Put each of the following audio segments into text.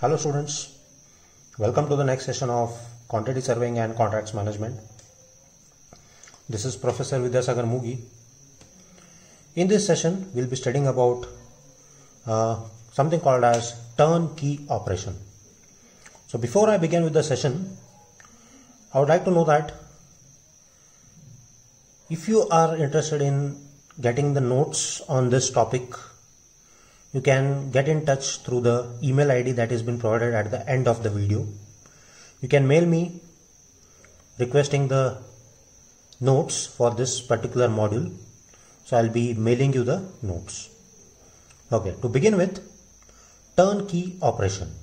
Hello students, welcome to the next session of Quantity Surveying and Contracts Management. This is Professor Vidyasagar Mugi. In this session, we'll be studying about something called as turnkey operation. So before I begin with the session, I would like to know that if you are interested in getting the notes on this topic, you can get in touch through the email ID that has been provided at the end of the video. You can mail me requesting the notes for this particular module. So I'll be mailing you the notes. Okay, to begin with, turnkey operation.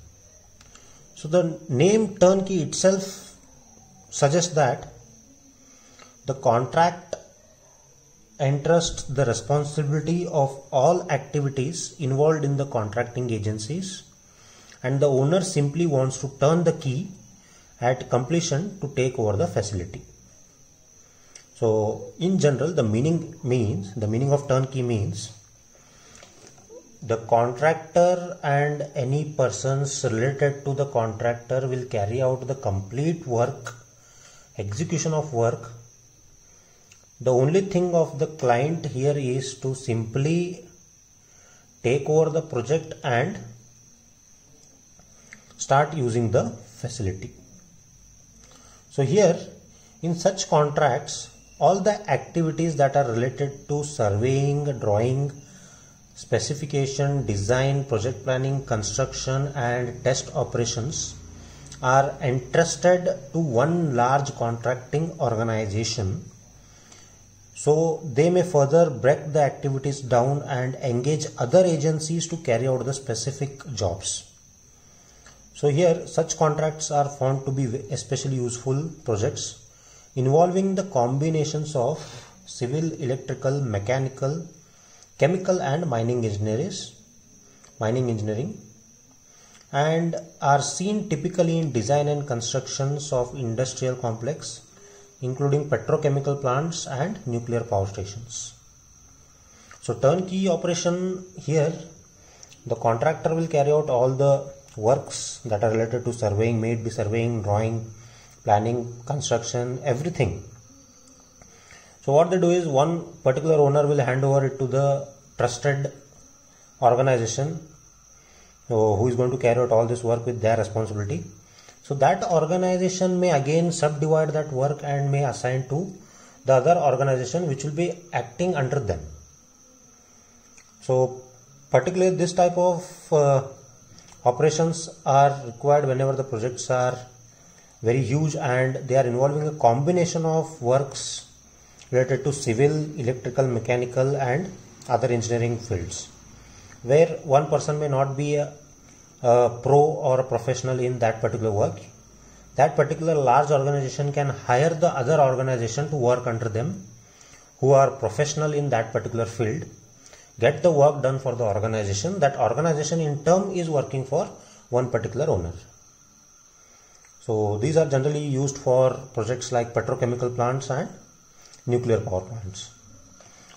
So the name turnkey itself suggests that the contract entrusts the responsibility of all activities involved in the contracting agencies, and the owner simply wants to turn the key at completion to take over the facility. So in general, the meaning of turnkey means the contractor and any persons related to the contractor will carry out the complete work, execution of work. The only thing of the client here is to simply take over the project and start using the facility. So here in such contracts, all the activities that are related to surveying, drawing, specification, design, project planning, construction and test operations are entrusted to one large contracting organization. So they may further break the activities down and engage other agencies to carry out the specific jobs. So here such contracts are found to be especially useful projects involving the combinations of civil, electrical, mechanical, chemical and mining engineering, and are seen typically in design and constructions of industrial complex, including petrochemical plants and nuclear power stations. So turnkey operation here, the contractor will carry out all the works that are related to surveying, may it be surveying, drawing, planning, construction, everything. So what they do is one particular owner will hand over it to the trusted organization who is going to carry out all this work with their responsibility. So that organization may again subdivide that work and may assign to the other organization which will be acting under them. So particularly this type of operations are required whenever the projects are very huge and they are involving a combination of works related to civil, electrical, mechanical and other engineering fields, where one person may not be a pro or a professional in that particular work. That particular large organization can hire the other organization to work under them who are professional in that particular field, get the work done for the organization. That organization in turn is working for one particular owner. So these are generally used for projects like petrochemical plants and nuclear power plants.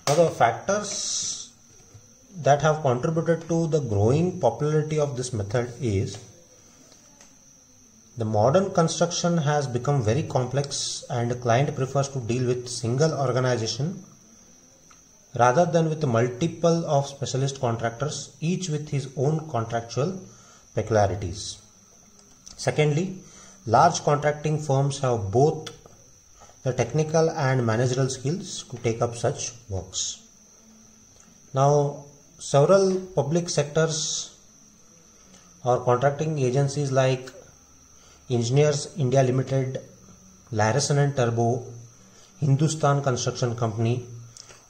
Now the factors that have contributed to the growing popularity of this method is the modern construction has become very complex and the client prefers to deal with single organization rather than with multiple of specialist contractors, each with his own contractual peculiarities. Secondly, large contracting firms have both the technical and managerial skills to take up such works. Now, several public sectors or contracting agencies like Engineers India Limited, Larsen and Turbo, Hindustan Construction Company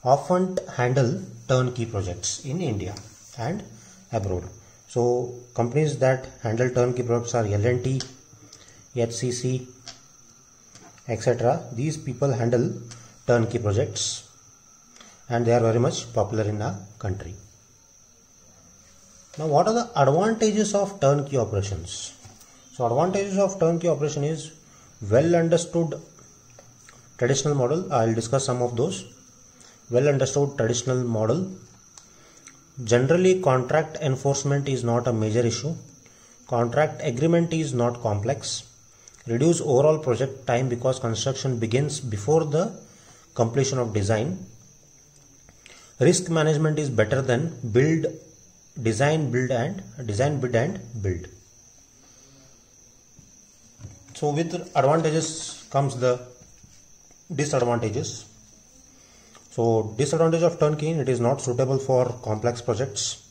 often handle turnkey projects in India and abroad. So companies that handle turnkey projects are L&T, HCC, etc. These people handle turnkey projects and they are very much popular in our country. Now what are the advantages of turnkey operations? So advantages of turnkey operation is well understood traditional model. I will discuss some of those. Well understood traditional model. Generally contract enforcement is not a major issue. Contract agreement is not complex. Reduce overall project time because construction begins before the completion of design. Risk management is better than design, bid and build. So with advantages comes the disadvantages. So disadvantage of turnkey, it is not suitable for complex projects.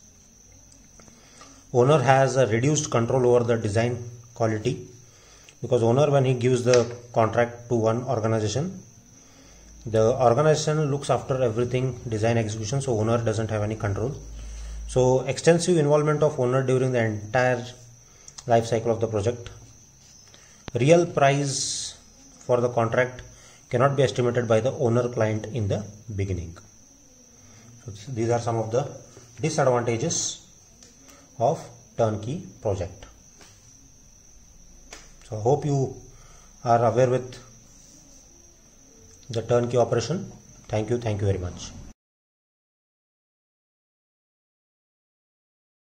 Owner has a reduced control over the design quality, because owner, when he gives the contract to one organization, the organization looks after everything design execution, so owner doesn't have any control. So extensive involvement of owner during the entire life cycle of the project. Real price for the contract cannot be estimated by the owner client in the beginning. So these are some of the disadvantages of turnkey project. So I hope you are aware with the turnkey operation. Thank you very much.